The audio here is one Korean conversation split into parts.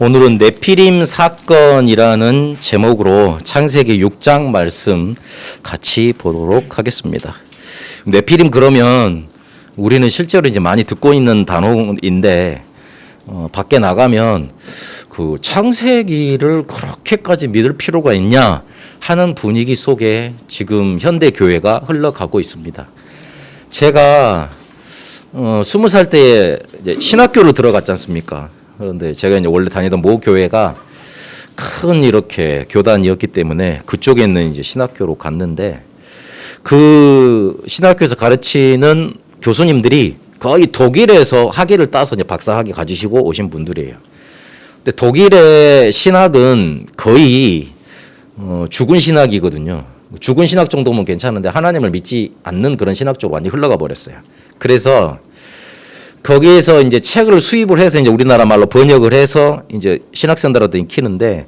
오늘은 네피림 사건이라는 제목으로 창세기 6장 말씀 같이 보도록 하겠습니다. 네피림 그러면 우리는 실제로 이제 많이 듣고 있는 단어인데 밖에 나가면 그 창세기를 그렇게까지 믿을 필요가 있냐 하는 분위기 속에 지금 현대 교회가 흘러가고 있습니다. 제가 20살 때 신학교로 들어갔지 않습니까? 그런데 제가 이제 원래 다니던 모 교회가 큰 이렇게 교단이었기 때문에 그쪽에 있는 이제 신학교로 갔는데 그 신학교에서 가르치는 교수님들이 거의 독일에서 학위를 따서 이제 박사 학위 가지시고 오신 분들이에요. 근데 독일의 신학은 거의 죽은 신학이거든요. 죽은 신학 정도면 괜찮은데 하나님을 믿지 않는 그런 신학 쪽으로 완전히 흘러가 버렸어요. 그래서 거기에서 이제 책을 수입을 해서 이제 우리나라 말로 번역을 해서 이제 신학생들한테 읽히는데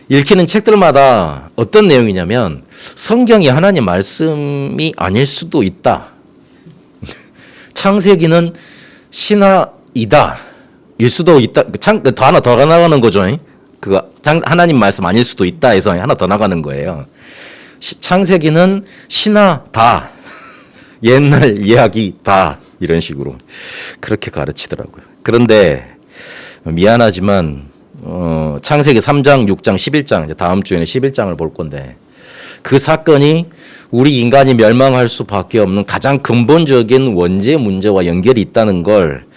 읽히는 책들마다 어떤 내용이냐면 성경이 하나님 말씀이 아닐 수도 있다. 창세기는 신화이다. 일 수도 있다. 더 하나 더 나가는 거죠. 그거 하나님 말씀 아닐 수도 있다 해서 하나 더 나가는 거예요. 창세기는 신화다. 옛날 이야기다. 이런 식으로 그렇게 가르치더라고요. 그런데 미안하지만 창세기 3장, 6장, 11장 이제 다음 주에는 11장을 볼 건데 그 사건이 우리 인간이 멸망할 수밖에 없는 가장 근본적인 원죄 문제와 연결이 있다는 걸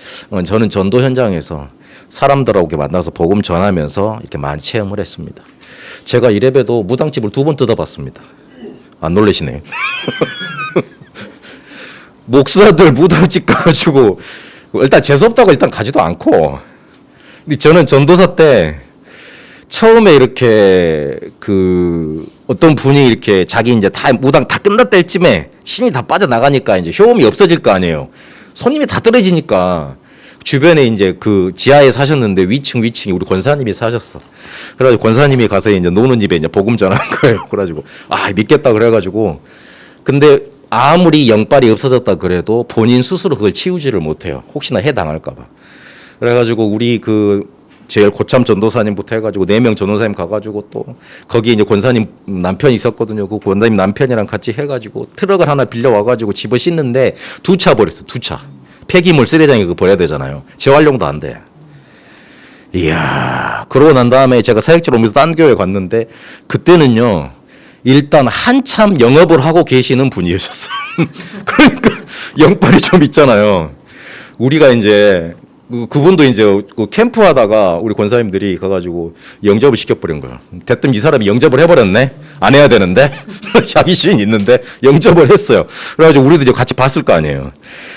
저는 전도 현장에서 사람들하고 만나서 복음 전하면서 이렇게 많이 체험을 했습니다. 제가 이래봬도 무당집을 2번 뜯어봤습니다. 안 놀라시네요. 목사들 무당집 가가지고 일단 재수없다고 일단 가지도 않고, 근데 저는 전도사 때 처음에 이렇게 그 어떤 분이 이렇게 자기 이제 다 무당 다 끝났다 때쯤에 신이 다 빠져나가니까 이제 효험이 없어질 거 아니에요. 손님이 다 떨어지니까 주변에 이제 그 지하에 사셨는데 위층이 우리 권사님이 사셨어. 그래가지고 권사님이 가서 이제 노는 집에 이제 복음 전한 거예요. 그래가지고 믿겠다 그래가지고 근데 아무리 영빨이 없어졌다 그래도 본인 스스로 그걸 치우지를 못해요. 혹시나 해당할까봐. 그래가지고 우리 그 제일 고참 전도사님부터 해가지고 4명 전도사님 가가지고 또 거기 이제 권사님 남편이 있었거든요. 그 권사님 남편이랑 같이 해가지고 트럭을 하나 빌려와가지고 집어 싣는데 2차 버렸어. 2차. 폐기물 쓰레기장에 그거 버려야 되잖아요. 재활용도 안 돼. 이야. 그러고 난 다음에 제가 사역지로 오면서 딴 교회 갔는데 그때는요. 일단 한참 영업을 하고 계시는 분이셨어요. 그러니까 영빨이 좀 있잖아요. 우리가 이제 그분도 이제 그 캠프 하다가 우리 권사님들이 가가지고 영접을 시켜버린 거예요. 대뜸 이 사람이 영접을 해버렸네. 안 해야 되는데 자기 신이 있는데 영접을 했어요. 그래가지고 우리도 이제 같이 봤을 거 아니에요.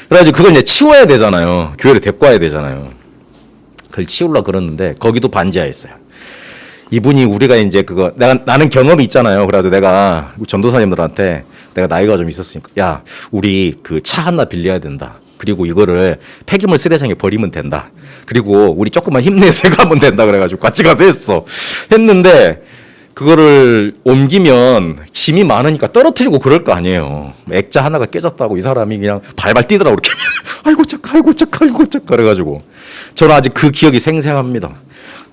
그래가지고 그걸 이제 치워야 되잖아요. 교회를 데리고 와야 되잖아요. 그걸 치우려고 그러는데 거기도 반지하였어요. 이분이 우리가 이제 그거 나는 경험이 있잖아요. 그래서 내가 전도사님들한테 내가 나이가 좀 있었으니까 야 우리 그 차 하나 빌려야 된다. 그리고 이거를 폐기물 쓰레기장에 버리면 된다. 그리고 우리 조금만 힘내서 가면 된다. 그래가지고 같이 가서 했는데 그거를 옮기면 짐이 많으니까 떨어뜨리고 그럴 거 아니에요. 액자 하나가 깨졌다고 이 사람이 그냥 발발 뛰더라고 이렇게 아이고 착 그래가지고 저는 아직 그 기억이 생생합니다.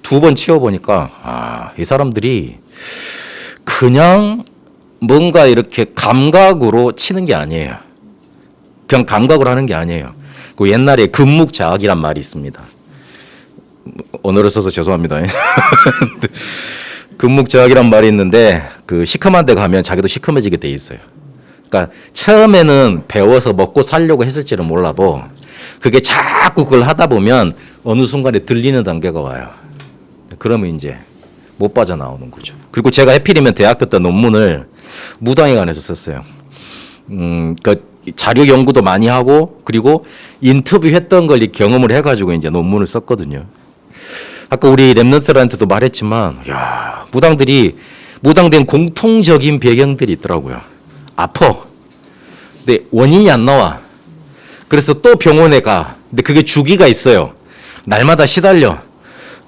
2번 치워보니까 이 사람들이 그냥 뭔가 이렇게 감각으로 치는 게 아니에요. 그냥 감각으로 하는 게 아니에요. 그 옛날에 금묵자학이란 말이 있습니다. 언어를 써서 죄송합니다. 금묵자학이란 말이 있는데 그 시커먼 데 가면 자기도 시커매지게 돼 있어요. 그러니까 처음에는 배워서 먹고 살려고 했을지는 몰라도 그게 자꾸 그걸 하다 보면 어느 순간에 들리는 단계가 와요. 그러면 이제 못 빠져나오는 거죠. 그리고 제가 하필이면 대학교 때 논문을 무당에 관해서 썼어요. 그 자료 연구도 많이 하고 그리고 인터뷰했던 걸 경험을 해가지고 이제 논문을 썼거든요. 아까 우리 랩런트들한테도 말했지만, 야 무당된 공통적인 배경들이 있더라고요. 아파. 근데 원인이 안 나와. 그래서 또 병원에 가. 근데 그게 주기가 있어요. 날마다 시달려.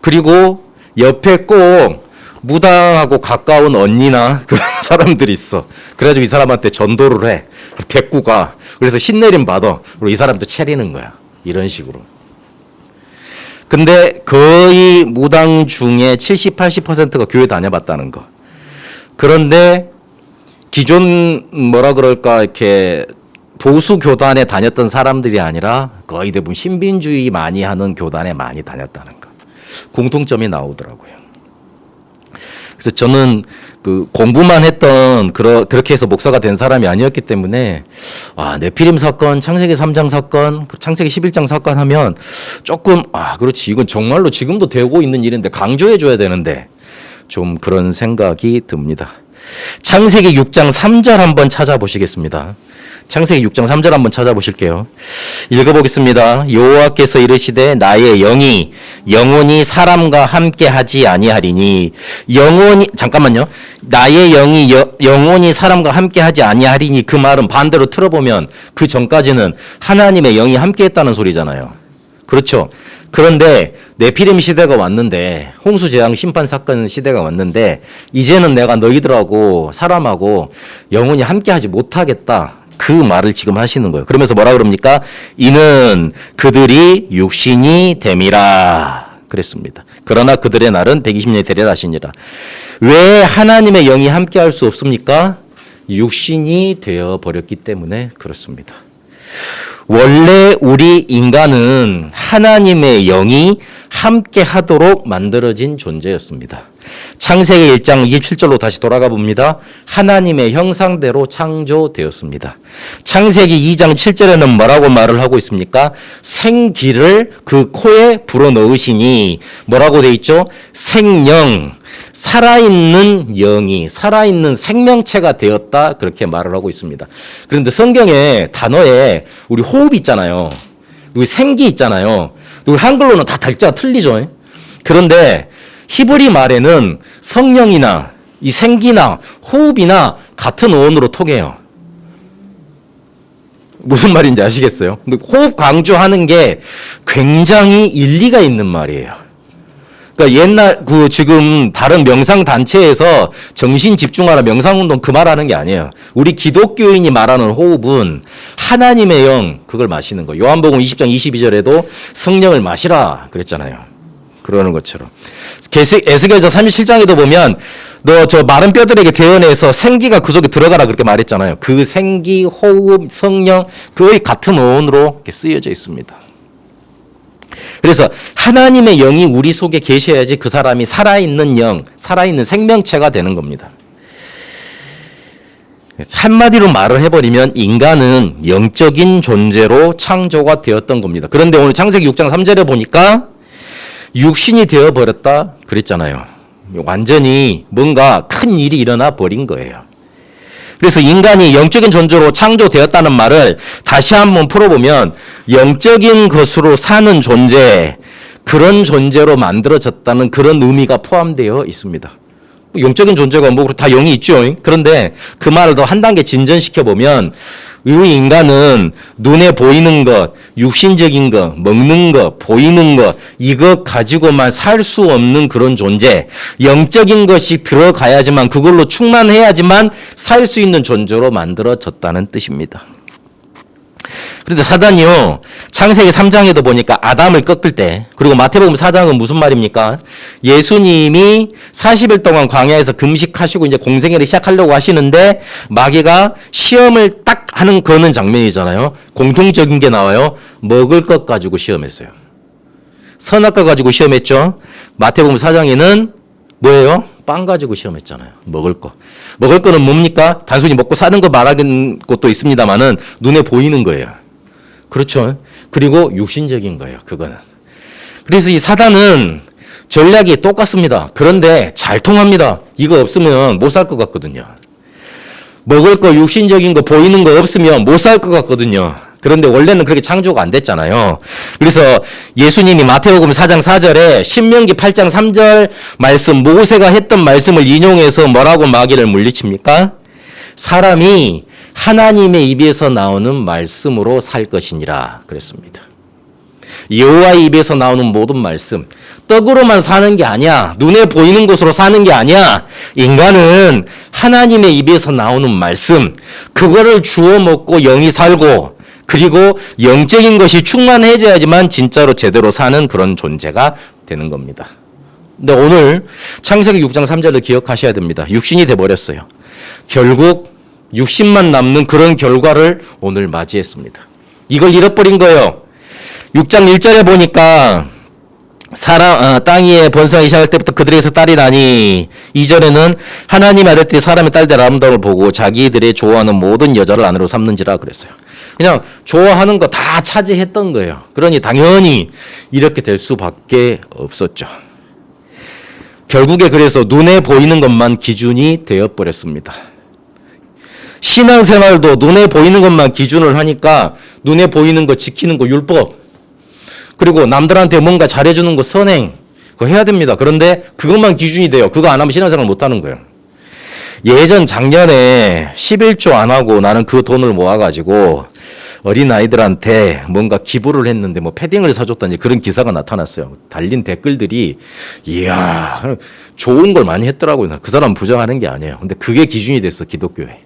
그리고 옆에 꼭 무당하고 가까운 언니나 그런 사람들이 있어. 그래가지고 이 사람한테 전도를 해. 데리고 가. 그래서 신내림 받아. 그리고 이 사람도 차리는 거야. 이런 식으로. 근데 거의 무당 중에 70, 80%가 교회 다녀봤다는 거. 그런데 기존 뭐라 그럴까 이렇게 보수 교단에 다녔던 사람들이 아니라 거의 대부분 신빈주의 많이 하는 교단에 많이 다녔다는 거. 공통점이 나오더라고요. 그래서 저는 그 공부만 했던 그렇게 해서 목사가 된 사람이 아니었기 때문에 네피림 사건, 창세기 3장 사건, 창세기 11장 사건 하면 조금 그렇지 이건 정말로 지금도 되고 있는 일인데 강조해 줘야 되는데 좀 그런 생각이 듭니다. 창세기 6장 3절 한번 찾아보시겠습니다. 창세기 6장 3절 한번 찾아보실게요. 읽어보겠습니다. 여호와께서 이르시되 나의 영이 영원히 사람과 함께하지 아니하리니 잠깐만요. 나의 영이 영원히 사람과 함께하지 아니하리니 그 말은 반대로 틀어보면 그 전까지는 하나님의 영이 함께했다는 소리잖아요. 그렇죠. 그런데 네피림 시대가 왔는데 홍수재앙 심판 사건 시대가 왔는데 이제는 내가 너희들하고 사람하고 영원히 함께하지 못하겠다. 그 말을 지금 하시는 거예요. 그러면서 뭐라 그럽니까? 이는 그들이 육신이 됨이라 그랬습니다. 그러나 그들의 날은 120년이 되리라 하시니라. 왜 하나님의 영이 함께할 수 없습니까? 육신이 되어버렸기 때문에 그렇습니다. 원래 우리 인간은 하나님의 영이 함께 하도록 만들어진 존재였습니다. 창세기 1장 27절로 다시 돌아가 봅니다. 하나님의 형상대로 창조되었습니다. 창세기 2장 7절에는 뭐라고 말을 하고 있습니까? 생기를 그 코에 불어넣으시니 뭐라고 돼 있죠? 생영, 살아있는 영이 살아있는 생명체가 되었다 그렇게 말을 하고 있습니다. 그런데 성경의 단어에 우리 호흡 있잖아요. 우리 생기 있잖아요. 우리 한글로는 다 달자가 틀리죠. 그런데 히브리 말에는 성령이나 이 생기나 호흡이나 같은 어원으로 통해요. 무슨 말인지 아시겠어요? 호흡 강조하는 게 굉장히 일리가 있는 말이에요. 그러니까 옛날 지금 다른 명상 단체에서 정신 집중하라 명상 운동 그 말하는 게 아니에요. 우리 기독교인이 말하는 호흡은 하나님의 영 그걸 마시는 거. 요한복음 20장 22절에도 성령을 마시라 그랬잖아요. 그러는 것처럼. 에스겔서 37장에도 보면 너 저 마른 뼈들에게 대언해서 생기가 그 속에 들어가라 그렇게 말했잖아요. 그 생기, 호흡, 성령 거의 같은 어원으로 이렇게 쓰여져 있습니다. 그래서 하나님의 영이 우리 속에 계셔야지 그 사람이 살아있는 영, 살아있는 생명체가 되는 겁니다. 한마디로 말을 해버리면 인간은 영적인 존재로 창조가 되었던 겁니다. 그런데 오늘 창세기 6장 3절에 보니까 육신이 되어버렸다 그랬잖아요. 완전히 뭔가 큰 일이 일어나 버린 거예요. 그래서 인간이 영적인 존재로 창조되었다는 말을 다시 한번 풀어보면 영적인 것으로 사는 존재, 그런 존재로 만들어졌다는 그런 의미가 포함되어 있습니다. 영적인 존재가 뭐 다 영이 있죠. 그런데 그 말을 더 한 단계 진전시켜보면 우리 인간은 눈에 보이는 것, 육신적인 것, 먹는 것, 보이는 것 이것 가지고만 살 수 없는 그런 존재, 영적인 것이 들어가야지만 그걸로 충만해야지만 살 수 있는 존재로 만들어졌다는 뜻입니다. 그런데 사단이요, 창세기 3장에도 보니까 아담을 꺾을 때, 그리고 마태복음 4장은 무슨 말입니까? 예수님이 40일 동안 광야에서 금식하시고 이제 공생애를 시작하려고 하시는데 마귀가 시험을 딱 하는 거는 장면이잖아요. 공통적인 게 나와요. 먹을 것 가지고 시험했어요. 선악과 가지고 시험했죠. 마태복음 4장에는 뭐예요? 빵 가지고 시험했잖아요. 먹을 거. 먹을 거는 뭡니까? 단순히 먹고 사는 거 말하는 것도 있습니다만은 눈에 보이는 거예요. 그렇죠. 그리고 육신적인 거예요. 그거는. 그래서 이 사단은 전략이 똑같습니다. 그런데 잘 통합니다. 이거 없으면 못 살 것 같거든요. 먹을 거, 육신적인 거, 보이는 거 없으면 못 살 것 같거든요. 그런데 원래는 그렇게 창조가 안 됐잖아요. 그래서 예수님이 마태복음 4장 4절에 신명기 8장 3절 말씀, 모세가 했던 말씀을 인용해서 뭐라고 마귀를 물리칩니까? 사람이 하나님의 입에서 나오는 말씀으로 살 것이니라 그랬습니다. 여호와의 입에서 나오는 모든 말씀, 떡으로만 사는 게 아니야. 눈에 보이는 것으로 사는 게 아니야. 인간은 하나님의 입에서 나오는 말씀, 그거를 주워 먹고 영이 살고 그리고 영적인 것이 충만해져야지만 진짜로 제대로 사는 그런 존재가 되는 겁니다. 근데 오늘 창세기 6장 3절을 기억하셔야 됩니다. 육신이 돼버렸어요. 결국 육신만 남는 그런 결과를 오늘 맞이했습니다. 이걸 잃어버린 거예요. 6장 1절에 보니까 땅 위에 번성하기 시작할 때부터 그들에게서 딸이 나니 2절에는 하나님 아들들이 사람의 딸들 아름다움을 보고 자기들의 좋아하는 모든 여자를 아내로 삼는지라 그랬어요. 그냥 좋아하는 거 다 차지했던 거예요. 그러니 당연히 이렇게 될 수밖에 없었죠. 결국에 그래서 눈에 보이는 것만 기준이 되어버렸습니다. 신앙생활도 눈에 보이는 것만 기준을 하니까 눈에 보이는 거 지키는 거 율법, 그리고 남들한테 뭔가 잘해주는 거 선행, 그거 해야 됩니다. 그런데 그것만 기준이 돼요. 그거 안 하면 신앙생활 못 하는 거예요. 예전 작년에 11조 안 하고 나는 그 돈을 모아가지고 어린아이들한테 뭔가 기부를 했는데 뭐 패딩을 사줬다니 그런 기사가 나타났어요. 달린 댓글들이 이야 좋은 걸 많이 했더라고요. 그 사람 부정하는 게 아니에요. 근데 그게 기준이 됐어, 기독교에.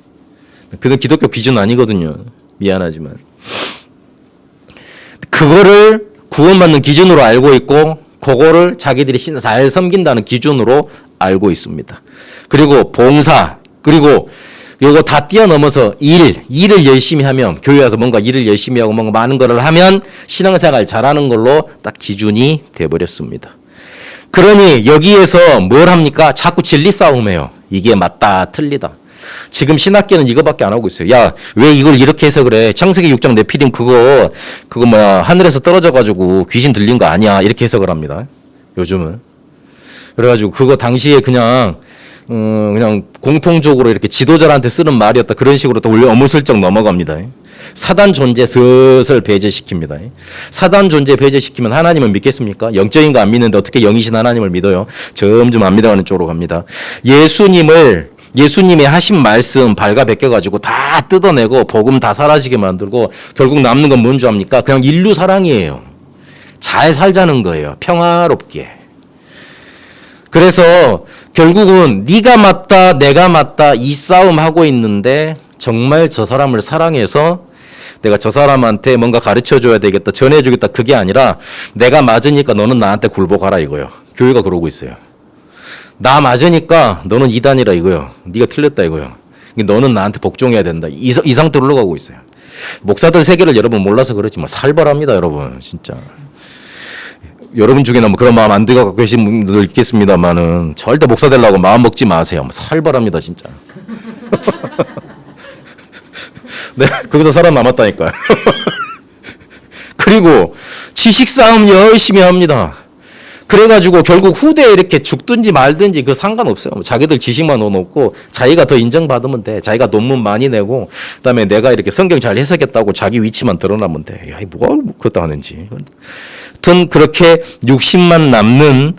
그건 기독교 기준 아니거든요. 미안하지만. 그거를 구원받는 기준으로 알고 있고 그거를 자기들이 잘 섬긴다는 기준으로 알고 있습니다. 그리고 봉사, 그리고 요거 다 뛰어넘어서 일을 열심히 하면, 교회 와서 뭔가 일을 열심히 하고 뭔가 많은 거를 하면 신앙생활 잘하는 걸로 딱 기준이 돼버렸습니다. 그러니 여기에서 뭘 합니까? 자꾸 진리 싸움해요. 이게 맞다 틀리다. 지금 신학계는 이거밖에 안 하고 있어요. 야, 왜 이걸 이렇게 해서 그래? 창세기 6장 네피림 그거 하늘에서 떨어져가지고 귀신 들린 거 아니야? 이렇게 해석을 합니다. 요즘은. 그래가지고 그거 당시에 그냥 공통적으로 이렇게 지도자한테 쓰는 말이었다. 그런 식으로 또 어물슬쩍 넘어갑니다. 사단 존재 슬슬 배제시킵니다. 사단 존재 배제시키면 하나님을 믿겠습니까? 영적인 거 안 믿는데 어떻게 영이신 하나님을 믿어요? 점점 안 믿어가는 쪽으로 갑니다. 예수님의 하신 말씀 발가벗겨가지고 다 뜯어내고 복음 다 사라지게 만들고 결국 남는 건 뭔 줄 압니까? 그냥 인류 사랑이에요. 잘 살자는 거예요. 평화롭게. 그래서 결국은 네가 맞다 내가 맞다 이 싸움 하고 있는데 정말 저 사람을 사랑해서 내가 저 사람한테 뭔가 가르쳐줘야 되겠다, 전해주겠다, 그게 아니라 내가 맞으니까 너는 나한테 굴복하라 이거예요. 교회가 그러고 있어요. 나 맞으니까 너는 이단이라 이거요. 네가 틀렸다 이거요. 너는 나한테 복종해야 된다. 이 상태로 흘러가고 있어요. 목사들 세계를 여러분 몰라서 그렇지만 살벌합니다, 여러분. 진짜. 여러분 중에는 뭐 그런 마음 안 들고 계신 분들 있겠습니다만은 절대 목사 되려고 마음 먹지 마세요. 살벌합니다, 진짜. 네, 거기서 살아남았다니까요. 그리고 지식 싸움 열심히 합니다. 그래가지고 결국 후대에 이렇게 죽든지 말든지 그 상관없어요. 자기들 지식만 넣어놓고 자기가 더 인정받으면 돼. 자기가 논문 많이 내고 그다음에 내가 이렇게 성경 잘 해석했다고 자기 위치만 드러나면 돼. 야, 뭐가 그것도 하는지. 하여튼 그렇게 육신만 남는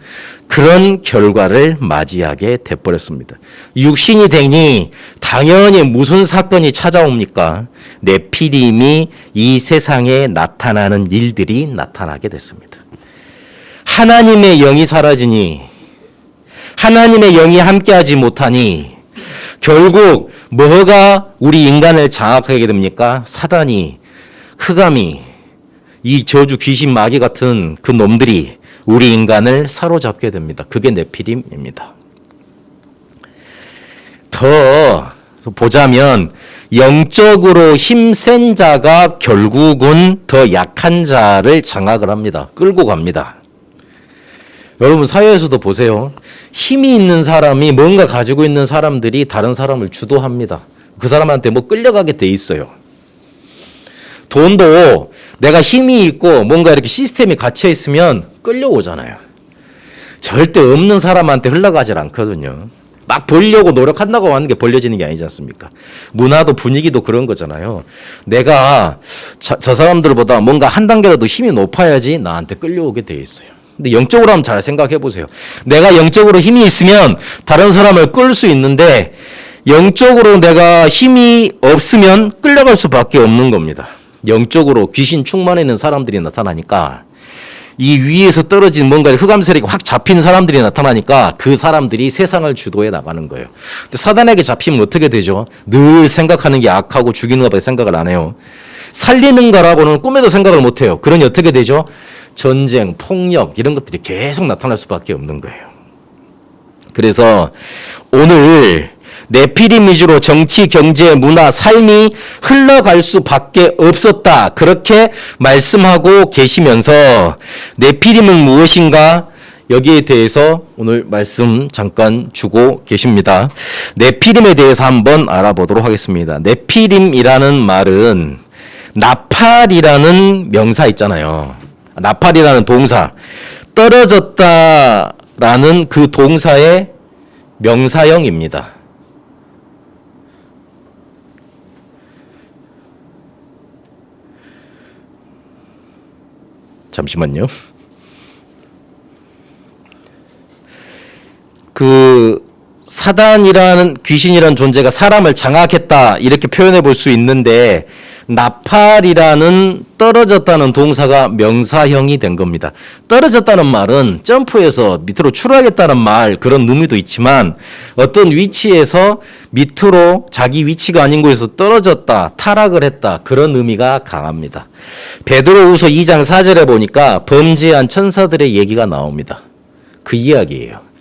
그런 결과를 맞이하게 돼버렸습니다. 육신이 되니 당연히 무슨 사건이 찾아옵니까? 네피림이 이 세상에 나타나는 일들이 나타나게 됐습니다. 하나님의 영이 사라지니, 하나님의 영이 함께하지 못하니 결국 뭐가 우리 인간을 장악하게 됩니까? 사단이, 흑암이, 이 저주 귀신 마귀 같은 그 놈들이 우리 인간을 사로잡게 됩니다. 그게 네피림입니다. 더 보자면 영적으로 힘센 자가 결국은 더 약한 자를 장악을 합니다. 끌고 갑니다. 여러분 사회에서도 보세요. 힘이 있는 사람이 뭔가 가지고 있는 사람들이 다른 사람을 주도합니다. 그 사람한테 뭐 끌려가게 돼 있어요. 돈도 내가 힘이 있고 뭔가 이렇게 시스템이 갇혀 있으면 끌려오잖아요. 절대 없는 사람한테 흘러가질 않거든요. 막 벌려고 노력한다고 하는 게 벌려지는 게 아니지 않습니까? 문화도 분위기도 그런 거잖아요. 내가 저 사람들보다 뭔가 한 단계라도 힘이 높아야지 나한테 끌려오게 돼 있어요. 근데 영적으로 한번 잘 생각해 보세요. 내가 영적으로 힘이 있으면 다른 사람을 끌 수 있는데 영적으로 내가 힘이 없으면 끌려갈 수밖에 없는 겁니다. 영적으로 귀신 충만해 있는 사람들이 나타나니까 이 위에서 떨어진 뭔가 흑암 세력이 확 잡힌 사람들이 나타나니까 그 사람들이 세상을 주도해 나가는 거예요. 근데 사단에게 잡히면 어떻게 되죠? 늘 생각하는 게 악하고 죽이는 것밖에 생각을 안 해요. 살리는 거라고는 꿈에도 생각을 못해요. 그러니 어떻게 되죠? 전쟁, 폭력 이런 것들이 계속 나타날 수밖에 없는 거예요. 그래서 오늘 네피림 위주로 정치, 경제, 문화, 삶이 흘러갈 수밖에 없었다. 그렇게 말씀하고 계시면서 네피림은 무엇인가? 여기에 대해서 오늘 말씀 잠깐 주고 계십니다. 네피림에 대해서 한번 알아보도록 하겠습니다. 네피림이라는 말은 나팔이라는 명사 있잖아요. 나팔이라는 동사. 떨어졌다라는 그 동사의 명사형입니다. 잠시만요. 그 사단이라는 귀신이라는 존재가 사람을 장악했다 이렇게 표현해 볼 수 있는데 나팔이라는 떨어졌다는 동사가 명사형이 된 겁니다. 떨어졌다는 말은 점프해서 밑으로 추락했다는 말 그런 의미도 있지만 어떤 위치에서 밑으로 자기 위치가 아닌 곳에서 떨어졌다 타락을 했다 그런 의미가 강합니다. 베드로후서 2장 4절에 보니까 범죄한 천사들의 얘기가 나옵니다. 그 이야기예요.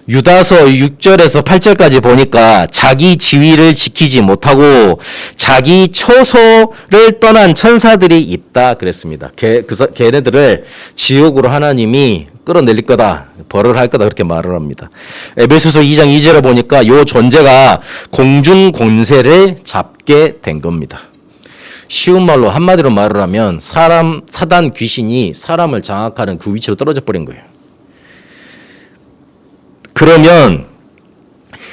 유다서 6절에서 8절까지 보니까 자기 지위를 지키지 못하고 자기 초소를 떠난 천사들이 있다 그랬습니다. 걔네들을 지옥으로 하나님이 끌어내릴 거다. 벌을 할 거다 그렇게 말을 합니다. 에베소서 2장 2절에 보니까 요 존재가 공중 권세를 잡게 된 겁니다. 쉬운 말로 한마디로 말을 하면 사단 귀신이 사람을 장악하는 그 위치로 떨어져 버린 거예요. 그러면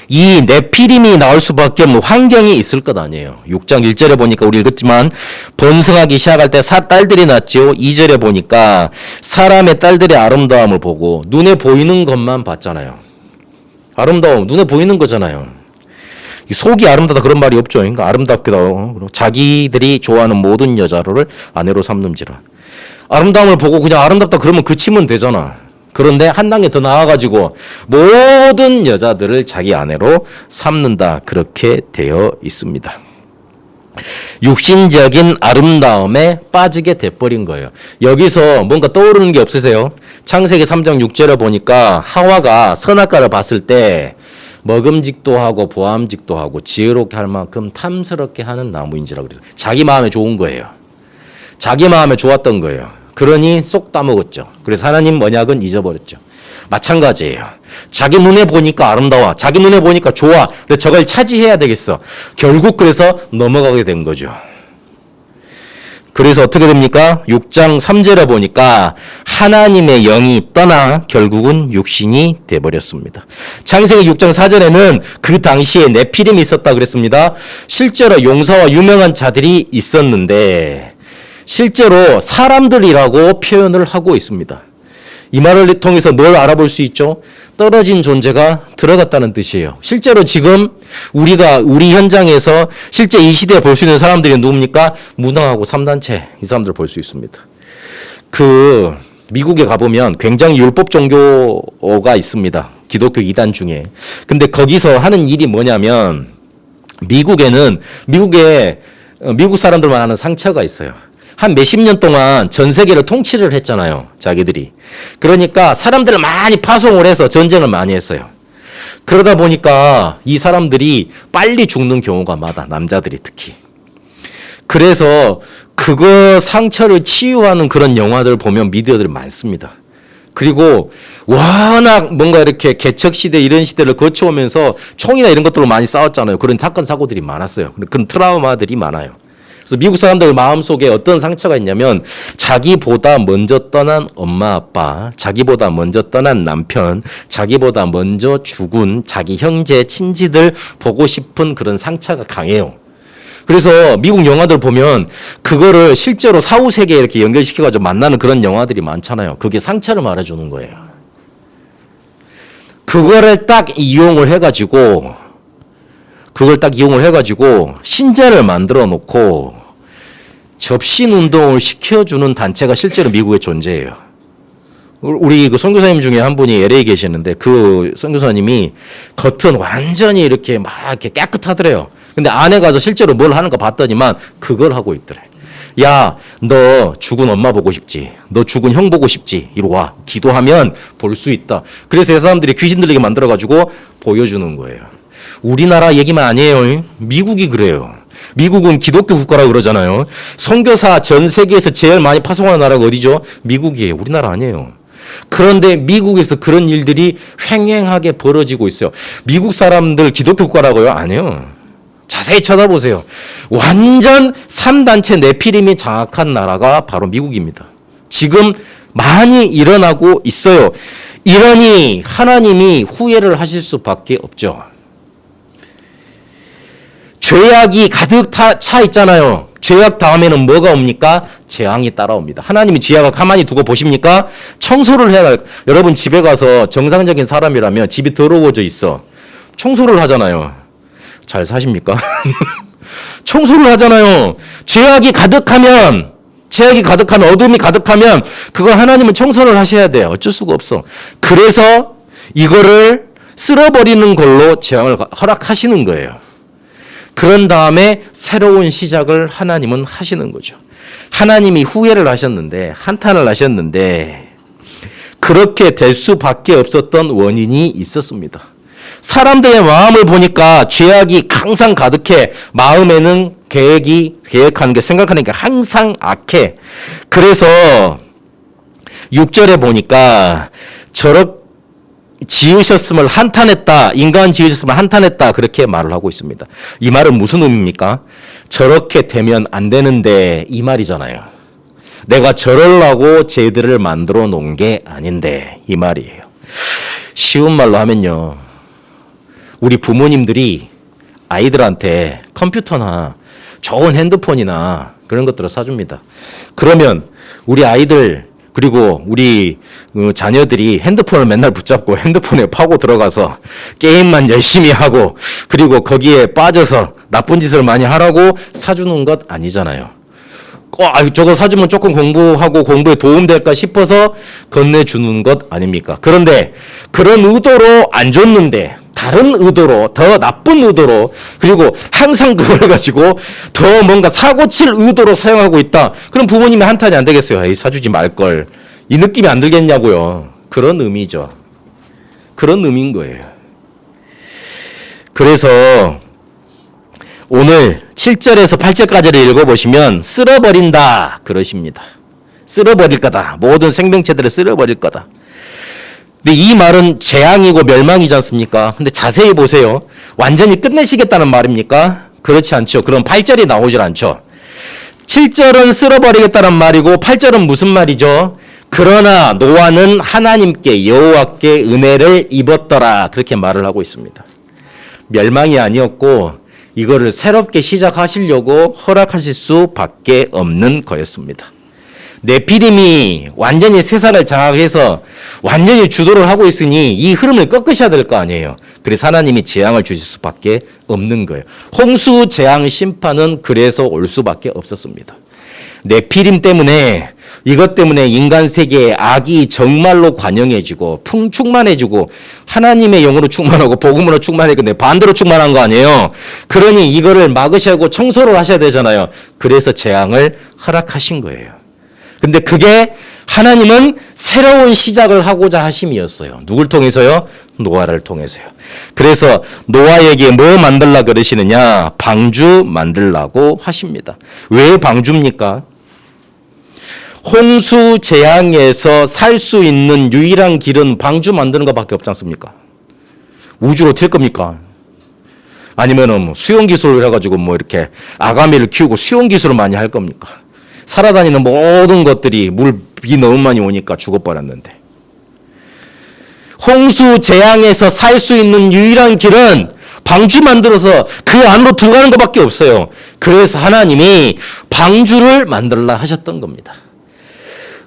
이 네피림이 나올 수밖에 없는 환경이 있을 것 아니에요. 6장 1절에 보니까 우리 읽었지만 번성하기 시작할 때 딸들이 낳죠. 2절에 보니까 사람의 딸들의 아름다움을 보고 눈에 보이는 것만 봤잖아요. 아름다움 눈에 보이는 거잖아요. 속이 아름다다 그런 말이 없죠. 그러니까 아름답기도 자기들이 좋아하는 모든 여자를 아내로 삼는지라. 아름다움을 보고 그냥 아름답다 그러면 그치면 되잖아. 그런데 한 단계 더 나아가지고 모든 여자들을 자기 아내로 삼는다 그렇게 되어 있습니다. 육신적인 아름다움에 빠지게 돼버린 거예요. 여기서 뭔가 떠오르는 게 없으세요? 창세기 3장 6절에 보니까 하와가 선악과를 봤을 때 먹음직도 하고 보암직도 하고 지혜롭게 할 만큼 탐스럽게 하는 나무인지라 그래요. 자기 마음에 좋은 거예요. 자기 마음에 좋았던 거예요. 그러니 쏙 따먹었죠. 그래서 하나님 언약은 잊어버렸죠. 마찬가지예요. 자기 눈에 보니까 아름다워. 자기 눈에 보니까 좋아. 그래서 저걸 차지해야 되겠어. 결국 그래서 넘어가게 된 거죠. 그래서 어떻게 됩니까? 6장 3절에 보니까 하나님의 영이 떠나 결국은 육신이 돼버렸습니다. 창세기 6장 4절에는 그 당시에 네피림이 있었다 그랬습니다. 실제로 용사와 유명한 자들이 있었는데 실제로 사람들이라고 표현을 하고 있습니다. 이 말을 통해서 뭘 알아볼 수 있죠? 떨어진 존재가 들어갔다는 뜻이에요. 실제로 지금 우리 현장에서 실제 이 시대에 볼 수 있는 사람들이 누굽니까? 무당하고 3단체 이 사람들 볼 수 있습니다. 미국에 가보면 굉장히 율법 종교가 있습니다. 기독교 2단 중에. 근데 거기서 하는 일이 뭐냐면 미국 사람들만 하는 상처가 있어요. 한 몇십 년 동안 전 세계를 통치를 했잖아요. 자기들이. 그러니까 사람들을 많이 파송을 해서 전쟁을 많이 했어요. 그러다 보니까 이 사람들이 빨리 죽는 경우가 많아. 남자들이 특히. 그래서 그거 상처를 치유하는 그런 영화들 보면 미디어들이 많습니다. 그리고 워낙 뭔가 이렇게 개척시대 이런 시대를 거쳐오면서 총이나 이런 것들로 많이 싸웠잖아요. 그런 사건 사고들이 많았어요. 그런 트라우마들이 많아요. 그래서 미국 사람들 마음속에 어떤 상처가 있냐면 자기보다 먼저 떠난 엄마 아빠, 자기보다 먼저 떠난 남편, 자기보다 먼저 죽은 자기 형제 친지들 보고 싶은 그런 상처가 강해요. 그래서 미국 영화들 보면 그거를 실제로 사후세계에 이렇게 연결시켜가지고 만나는 그런 영화들이 많잖아요. 그게 상처를 말해주는 거예요. 그거를 딱 이용을 해가지고 신자를 만들어 놓고 접신 운동을 시켜주는 단체가 실제로 미국에 존재해요. 우리 그 선교사님 중에 한 분이 LA 계시는데 그 선교사님이 겉은 완전히 이렇게 막 이렇게 깨끗하더래요. 근데 안에 가서 실제로 뭘 하는 거 봤더니만 그걸 하고 있더래. 야, 너 죽은 엄마 보고 싶지? 너 죽은 형 보고 싶지? 이리 와. 기도하면 볼 수 있다. 그래서 이 사람들이 귀신 들리게 만들어가지고 보여주는 거예요. 우리나라 얘기만 아니에요. 미국이 그래요. 미국은 기독교 국가라고 그러잖아요. 선교사 전 세계에서 제일 많이 파송하는 나라가 어디죠? 미국이에요. 우리나라 아니에요. 그런데 미국에서 그런 일들이 횡행하게 벌어지고 있어요. 미국 사람들 기독교 국가라고요? 아니에요. 자세히 쳐다보세요. 완전 3단체 네피림이 장악한 나라가 바로 미국입니다. 지금 많이 일어나고 있어요. 이러니 하나님이 후회를 하실 수밖에 없죠. 죄악이 가득 차 있잖아요. 죄악 다음에는 뭐가 옵니까? 재앙이 따라옵니다. 하나님이 죄악을 가만히 두고 보십니까? 청소를 해야 할. 여러분 집에 가서 정상적인 사람이라면 집이 더러워져 있어. 청소를 하잖아요. 잘 사십니까? 청소를 하잖아요. 죄악이 가득하면 어둠이 가득하면 그걸 하나님은 청소를 하셔야 돼요. 어쩔 수가 없어. 그래서 이거를 쓸어버리는 걸로 재앙을 허락하시는 거예요. 그런 다음에 새로운 시작을 하나님은 하시는 거죠. 하나님이 후회를 하셨는데, 한탄을 하셨는데 그렇게 될 수밖에 없었던 원인이 있었습니다. 사람들의 마음을 보니까 죄악이 항상 가득해. 마음에는 계획하는 게, 생각하는 게 항상 악해. 그래서 6절에 보니까 지으셨음을 한탄했다. 인간 지으셨음을 한탄했다. 그렇게 말을 하고 있습니다. 이 말은 무슨 의미입니까? 저렇게 되면 안 되는데 이 말이잖아요. 내가 저러려고 쟤들을 만들어 놓은 게 아닌데 이 말이에요. 쉬운 말로 하면요. 우리 부모님들이 아이들한테 컴퓨터나 좋은 핸드폰이나 그런 것들을 사줍니다. 그러면 우리 아이들 그리고 우리 자녀들이 핸드폰을 맨날 붙잡고 핸드폰에 파고 들어가서 게임만 열심히 하고 그리고 거기에 빠져서 나쁜 짓을 많이 하라고 사주는 것 아니잖아요. 저거 사주면 조금 공부하고 공부에 도움될까 싶어서 건네주는 것 아닙니까? 그런데 그런 의도로 안 줬는데 다른 의도로, 더 나쁜 의도로, 그리고 항상 그걸 가지고 더 뭔가 사고칠 의도로 사용하고 있다. 그럼 부모님의 한탄이 안 되겠어요. 에이, 사주지 말걸. 이 느낌이 안 들겠냐고요. 그런 의미죠. 그런 의미인 거예요. 그래서 오늘 7절에서 8절까지를 읽어보시면 쓸어버린다 그러십니다. 쓸어버릴 거다. 모든 생명체들을 쓸어버릴 거다. 근데 이 말은 재앙이고 멸망이지 않습니까? 근데 자세히 보세요. 완전히 끝내시겠다는 말입니까? 그렇지 않죠. 그럼 8절이 나오질 않죠. 7절은 쓸어버리겠다는 말이고 8절은 무슨 말이죠? 그러나 노아는 하나님께 여호와께 은혜를 입었더라. 그렇게 말을 하고 있습니다. 멸망이 아니었고 이거를 새롭게 시작하시려고 허락하실 수밖에 없는 거였습니다. 네피림이 완전히 세상을 장악해서 완전히 주도를 하고 있으니 이 흐름을 꺾으셔야 될 거 아니에요. 그래서 하나님이 재앙을 주실 수밖에 없는 거예요. 홍수 재앙 심판은 그래서 올 수밖에 없었습니다. 네피림 때문에 이것 때문에 인간 세계에 악이 정말로 관영해지고 충만해지고 하나님의 영으로 충만하고 복음으로 충만했는데 반대로 충만한 거 아니에요. 그러니 이거를 막으셔야 하고 청소를 하셔야 되잖아요. 그래서 재앙을 허락하신 거예요. 근데 그게 하나님은 새로운 시작을 하고자 하심이었어요. 누굴 통해서요? 노아를 통해서요. 그래서 노아에게 뭐 만들라 그러시느냐? 방주 만들라고 하십니다. 왜 방주입니까? 홍수 재앙에서 살 수 있는 유일한 길은 방주 만드는 것밖에 없지 않습니까? 우주로 튈 겁니까? 아니면은 뭐 수영 기술을 해가지고 뭐 이렇게 아가미를 키우고 수영 기술을 많이 할 겁니까? 살아다니는 모든 것들이 비 너무 많이 오니까 죽어버렸는데. 홍수 재앙에서 살 수 있는 유일한 길은 방주 만들어서 그 안으로 들어가는 것밖에 없어요. 그래서 하나님이 방주를 만들라 하셨던 겁니다.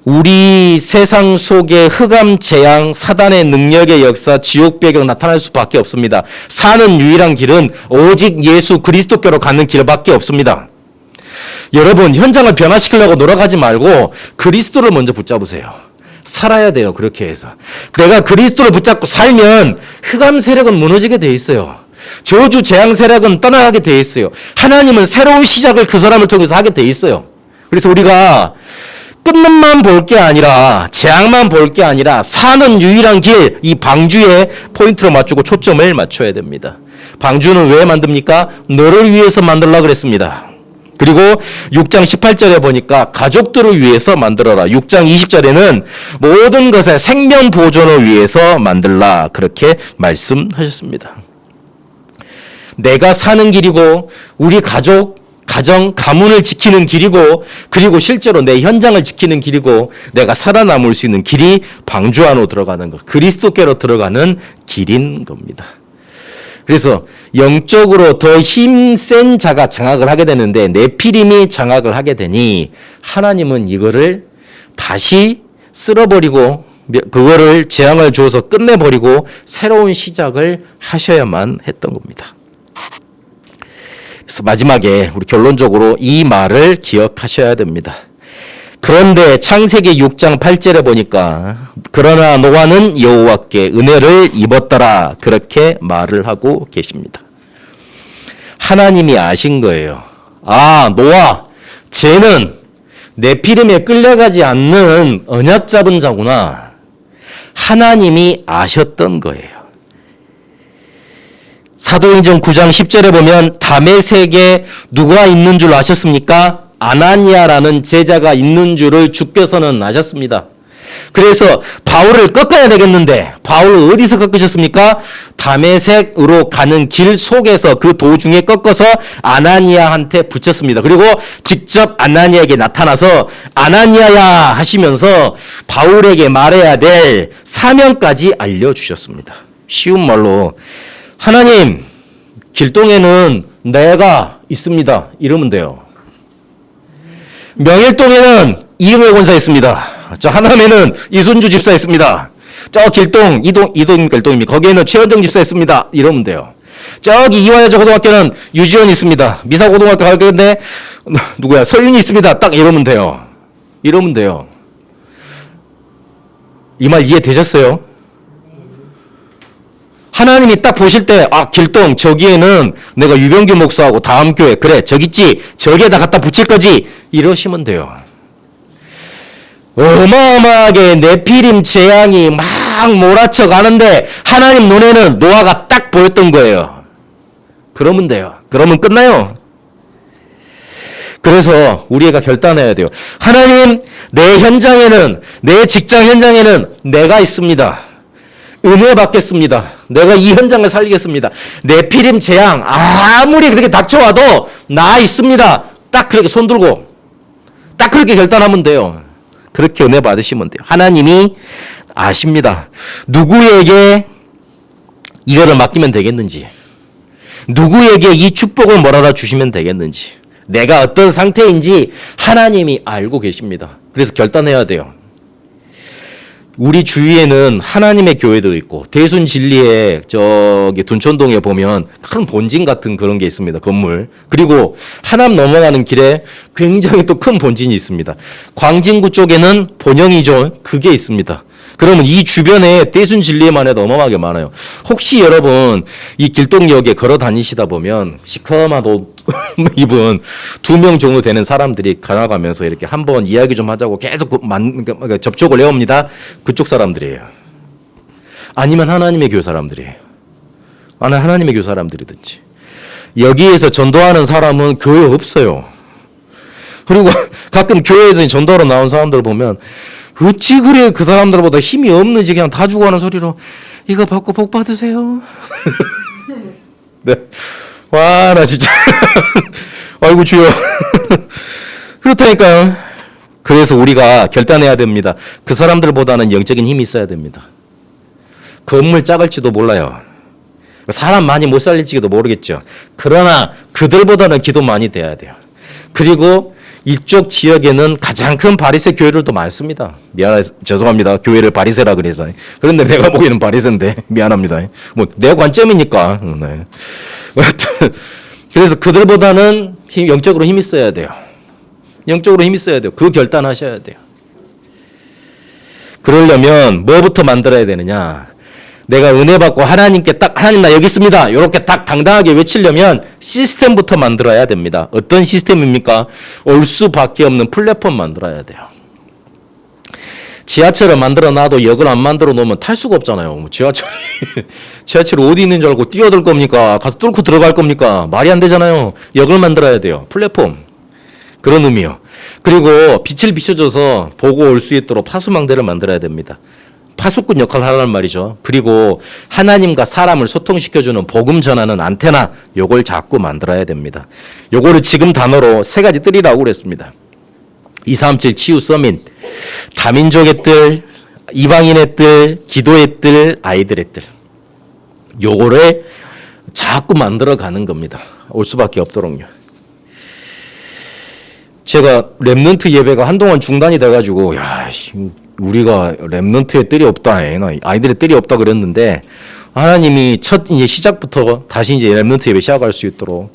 우리 세상 속에 흑암 재앙, 사단의 능력의 역사, 지옥 배경 나타날 수밖에 없습니다. 사는 유일한 길은 오직 예수 그리스도께로 가는 길밖에 없습니다. 여러분, 현장을 변화시키려고 놀아가지 말고 그리스도를 먼저 붙잡으세요. 살아야 돼요. 그렇게 해서. 내가 그리스도를 붙잡고 살면 흑암 세력은 무너지게 돼 있어요. 저주 재앙 세력은 떠나가게 돼 있어요. 하나님은 새로운 시작을 그 사람을 통해서 하게 돼 있어요. 그래서 우리가 끝만 볼 게 아니라 재앙만 볼 게 아니라 사는 유일한 길, 이 방주에 포인트를 맞추고 초점을 맞춰야 됩니다. 방주는 왜 만듭니까? 너를 위해서 만들라 그랬습니다. 그리고 6장 18절에 보니까 가족들을 위해서 만들어라. 6장 20절에는 모든 것의 생명 보존을 위해서 만들라. 그렇게 말씀하셨습니다. 내가 사는 길이고 우리 가족, 가정, 가문을 지키는 길이고 그리고 실제로 내 현장을 지키는 길이고 내가 살아남을 수 있는 길이 방주 안으로 들어가는 것, 그리스도께로 들어가는 길인 겁니다. 그래서 영적으로 더 힘센 자가 장악을 하게 되는데 네피림이 장악을 하게 되니 하나님은 이거를 다시 쓸어버리고 그거를 재앙을 주어서 끝내버리고 새로운 시작을 하셔야만 했던 겁니다. 그래서 마지막에 우리 결론적으로 이 말을 기억하셔야 됩니다. 그런데 창세기 6장 8절에 보니까 그러나 노아는 여호와께 은혜를 입었더라 그렇게 말을 하고 계십니다. 하나님이 아신 거예요. 아, 노아, 쟤는 네피림에 끌려가지 않는 언약 잡은 자구나. 하나님이 아셨던 거예요. 사도행전 9장 10절에 보면 다메섹에 누가 있는 줄 아셨습니까? 아나니아라는 제자가 있는 줄을 주께서는 아셨습니다. 그래서 바울을 꺾어야 되겠는데 바울을 어디서 꺾으셨습니까? 다메섹으로 가는 길 속에서 그 도중에 꺾어서 아나니아한테 붙였습니다. 그리고 직접 아나니아에게 나타나서 아나니아야 하시면서 바울에게 말해야 될 사명까지 알려주셨습니다. 쉬운 말로 하나님, 길동에는 내가 있습니다. 이러면 돼요. 명일동에는 이응회 권사 있습니다. 저 하남에는 이순주 집사 있습니다. 저 길동, 이동입니까? 일동입니까? 거기에는 최원정 집사 있습니다. 이러면 돼요. 저기 이화여자 고등학교는 유지원 있습니다. 미사고등학교 갈 건데 누구야? 서윤이 있습니다. 딱 이러면 돼요. 이러면 돼요. 이 말 이해되셨어요? 하나님이 딱 보실 때, 아, 길동, 저기에는 내가 유병규 목사하고 다음 교회, 그래, 저기 있지, 저기에다 갖다 붙일 거지, 이러시면 돼요. 어마어마하게 네피림 재앙이 막 몰아쳐 가는데, 하나님 눈에는 노아가 딱 보였던 거예요. 그러면 돼요. 그러면 끝나요. 그래서 우리가 결단해야 돼요. 하나님, 내 현장에는, 내 직장 현장에는 내가 있습니다. 은혜 받겠습니다. 내가 이 현장을 살리겠습니다. 네피림 재앙 아무리 그렇게 닥쳐와도 나 있습니다. 딱 그렇게 손 들고 딱 그렇게 결단하면 돼요. 그렇게 은혜 받으시면 돼요. 하나님이 아십니다. 누구에게 이거를 맡기면 되겠는지, 누구에게 이 축복을 몰아다 주시면 되겠는지, 내가 어떤 상태인지 하나님이 알고 계십니다. 그래서 결단해야 돼요. 우리 주위에는 하나님의 교회도 있고 대순 진리에 저기 둔촌동에 보면 큰 본진 같은 그런 게 있습니다. 건물. 그리고 하남 넘어가는 길에 굉장히 또 큰 본진이 있습니다. 광진구 쪽에는 본영이죠. 그게 있습니다. 그러면 이 주변에 대순 진리에만 해도 어마어마하게 많아요. 혹시 여러분 이 길동역에 걸어 다니시다 보면 시커먼 옷 입은 2명 정도 되는 사람들이 가나가면서 이렇게 한번 이야기 좀 하자고 계속 접촉을 해옵니다. 그쪽 사람들이에요. 아니면 하나님의 교회 사람들이에요. 하나님의 교회 사람들이든지. 여기에서 전도하는 사람은 교회 없어요. 그리고 가끔 교회에서 전도하러 나온 사람들 보면 어찌 그래 그 사람들보다 힘이 없는지 그냥 다 주고 하는 소리로 이거 받고 복 받으세요. 네. 와, 나 진짜 아이고 주여. 그렇다니까요. 그래서 우리가 결단해야 됩니다. 그 사람들보다는 영적인 힘이 있어야 됩니다. 건물 작을지도 몰라요. 사람 많이 못 살릴지도 모르겠죠. 그러나 그들보다는 기도 많이 돼야 돼요. 그리고 이쪽 지역에는 가장 큰 바리새 교회들도 많습니다. 죄송합니다. 교회를 바리새라 그래서. 그런데 내가 보기에는 바리새인데 미안합니다. 뭐 내 관점이니까. 네. 그래서 그들보다는 영적으로 힘이 있어야 돼요. 영적으로 힘이 있어야 돼요. 그 결단하셔야 돼요. 그러려면 뭐부터 만들어야 되느냐? 내가 은혜 받고 하나님께 딱 하나님 나 여기 있습니다. 이렇게 딱 당당하게 외치려면 시스템부터 만들어야 됩니다. 어떤 시스템입니까? 올 수밖에 없는 플랫폼 만들어야 돼요. 지하철을 만들어 놔도 역을 안 만들어 놓으면 탈 수가 없잖아요. 뭐 지하철이 어디 있는 줄 알고 뛰어들 겁니까? 가서 뚫고 들어갈 겁니까? 말이 안 되잖아요. 역을 만들어야 돼요. 플랫폼. 그런 의미요. 그리고 빛을 비춰줘서 보고 올 수 있도록 파수망대를 만들어야 됩니다. 파수꾼 역할을 하란 말이죠. 그리고 하나님과 사람을 소통시켜주는 복음 전하는 안테나, 요걸 자꾸 만들어야 됩니다. 요거를 지금 단어로 세 가지 뜰이라고 그랬습니다. 237 치유 서밋, 다민족의 뜰, 이방인의 뜰, 기도의 뜰, 아이들의 뜰. 요거를 자꾸 만들어 가는 겁니다. 올 수밖에 없도록요. 제가 랩넌트 예배가 한동안 중단이 돼가지고, 야, 우리가 랩넌트의 뜰이 없다, 아이들의 뜰이 없다 그랬는데, 하나님이 첫 이제 시작부터 다시 이제 랩넌트 예배 시작할 수 있도록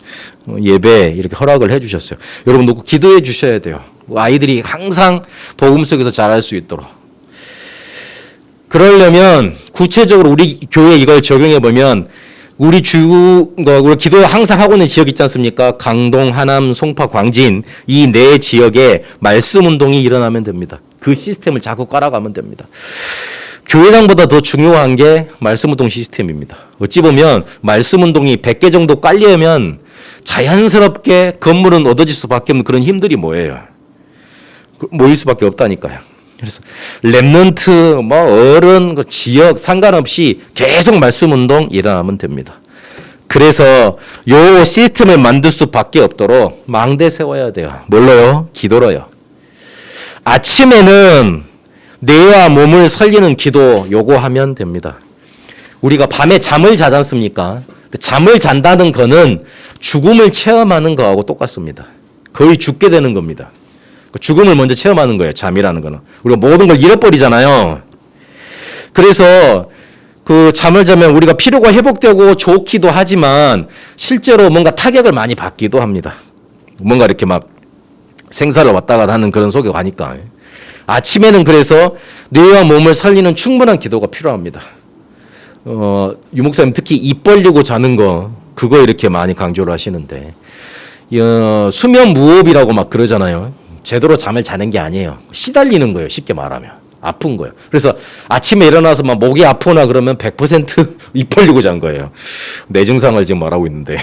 예배 이렇게 허락을 해주셨어요. 여러분 놓고 기도해 주셔야 돼요. 아이들이 항상 복음 속에서 자랄 수 있도록. 그러려면 구체적으로 우리 교회 이걸 적용해 보면 우리 기도 항상 하고 있는 지역 있지 않습니까? 강동, 하남, 송파, 광진 이 네 지역에 말씀 운동이 일어나면 됩니다. 그 시스템을 자꾸 깔아가면 됩니다. 교회당보다 더 중요한 게 말씀 운동 시스템입니다. 어찌 보면 말씀 운동이 100개 정도 깔려면 자연스럽게 건물은 얻어질 수밖에 없는 그런 힘들이 뭐예요? 모일 수밖에 없다니까요. 그래서 랩넌트, 어른, 지역 상관없이 계속 말씀 운동 일어나면 됩니다. 그래서 요 시스템을 만들 수밖에 없도록 망대 세워야 돼요. 뭘로요? 기도로요. 아침에는 뇌와 몸을 살리는 기도 요거 하면 됩니다. 우리가 밤에 잠을 자지 않습니까? 잠을 잔다는 거는 죽음을 체험하는 거하고 똑같습니다. 거의 죽게 되는 겁니다. 죽음을 먼저 체험하는 거예요. 잠이라는 거는. 우리가 모든 걸 잃어버리잖아요. 그래서 그 잠을 자면 우리가 피로가 회복되고 좋기도 하지만 실제로 뭔가 타격을 많이 받기도 합니다. 뭔가 이렇게 막 생사를 왔다 갔다 하는 그런 속에 가니까. 아침에는 그래서 뇌와 몸을 살리는 충분한 기도가 필요합니다. 유 목사님 특히 입 벌리고 자는 거 그거 이렇게 많이 강조를 하시는데 수면 무호흡이라고 막 그러잖아요. 제대로 잠을 자는 게 아니에요. 시달리는 거예요. 쉽게 말하면. 아픈 거예요. 그래서 아침에 일어나서 막 목이 아프나 그러면 100% 입 벌리고 잔 거예요. 내 증상을 지금 말하고 있는데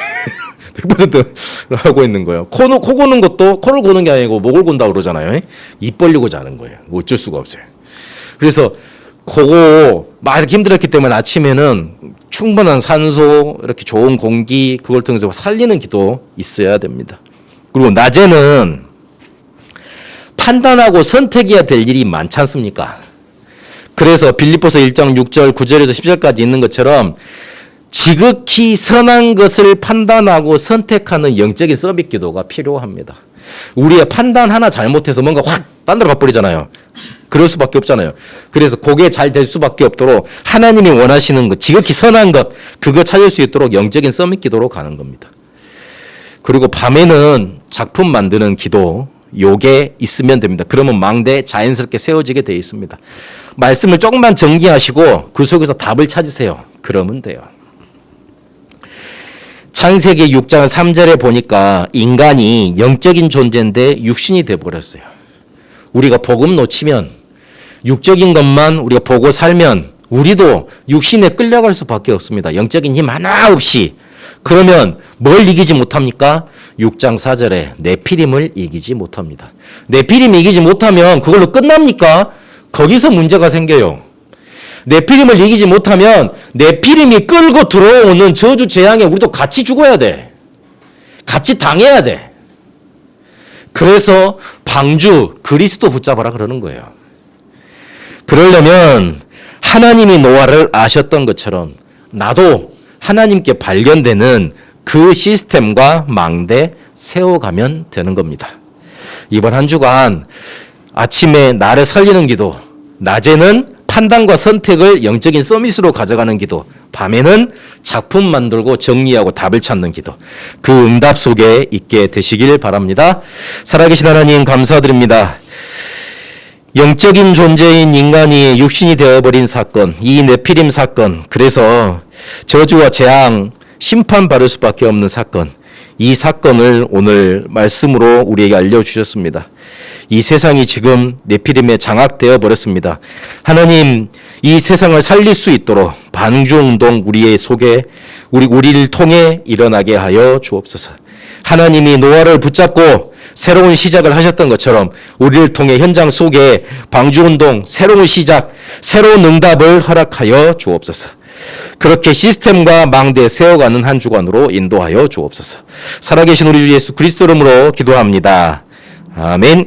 100% 하고 있는 거예요. 코 고는 것도 코를 고는 게 아니고 목을 곤다고 그러잖아요. 입 벌리고 자는 거예요. 어쩔 수가 없어요. 그래서 그거 막 이렇게 힘들었기 때문에 아침에는 충분한 산소, 이렇게 좋은 공기 그걸 통해서 살리는 기도 있어야 됩니다. 그리고 낮에는 판단하고 선택해야 될 일이 많지 않습니까? 그래서 빌립보서 1장 6절 9절에서 10절까지 있는 것처럼 지극히 선한 것을 판단하고 선택하는 영적인 서밋 기도가 필요합니다. 우리의 판단 하나 잘못해서 뭔가 확 딴 데로 가버리잖아요. 그럴 수밖에 없잖아요. 그래서 그게 잘 될 수밖에 없도록 하나님이 원하시는 것, 지극히 선한 것, 그거 찾을 수 있도록 영적인 서밋 기도로 가는 겁니다. 그리고 밤에는 작품 만드는 기도, 요게 있으면 됩니다. 그러면 망대 자연스럽게 세워지게 되어 있습니다. 말씀을 조금만 정리하시고 그 속에서 답을 찾으세요. 그러면 돼요. 창세기 6장 3절에 보니까 인간이 영적인 존재인데 육신이 돼버렸어요. 우리가 복음 놓치면 육적인 것만 우리가 보고 살면 우리도 육신에 끌려갈 수밖에 없습니다. 영적인 힘 하나 없이. 그러면 뭘 이기지 못합니까? 6장 4절에 네피림을 이기지 못합니다. 네피림 이기지 못하면 그걸로 끝납니까? 거기서 문제가 생겨요. 네피림을 이기지 못하면 네피림이 끌고 들어오는 저주 재앙에 우리도 같이 죽어야 돼. 같이 당해야 돼. 그래서 방주 그리스도 붙잡아라 그러는 거예요. 그러려면 하나님이 노아를 아셨던 것처럼 나도 하나님께 발견되는 그 시스템과 망대 세워가면 되는 겁니다. 이번 한 주간 아침에 나를 살리는 기도, 낮에는 판단과 선택을 영적인 서밋으로 가져가는 기도, 밤에는 작품 만들고 정리하고 답을 찾는 기도, 그 응답 속에 있게 되시길 바랍니다. 살아계신 하나님 감사드립니다. 영적인 존재인 인간이 육신이 되어버린 사건, 이 네피림 사건, 그래서 저주와 재앙, 심판받을 수밖에 없는 사건, 이 사건을 오늘 말씀으로 우리에게 알려주셨습니다. 이 세상이 지금 네피림에 장악되어 버렸습니다. 하나님, 이 세상을 살릴 수 있도록 반주운동 우리의 속에 우리를 통해 일어나게 하여 주옵소서. 하나님이 노아를 붙잡고 새로운 시작을 하셨던 것처럼 우리를 통해 현장 속에 방주운동, 새로운 시작, 새로운 응답을 허락하여 주옵소서. 그렇게 시스템과 망대 세워가는 한 주간으로 인도하여 주옵소서. 살아계신 우리 주 예수 그리스도 이름으로 기도합니다. 아멘.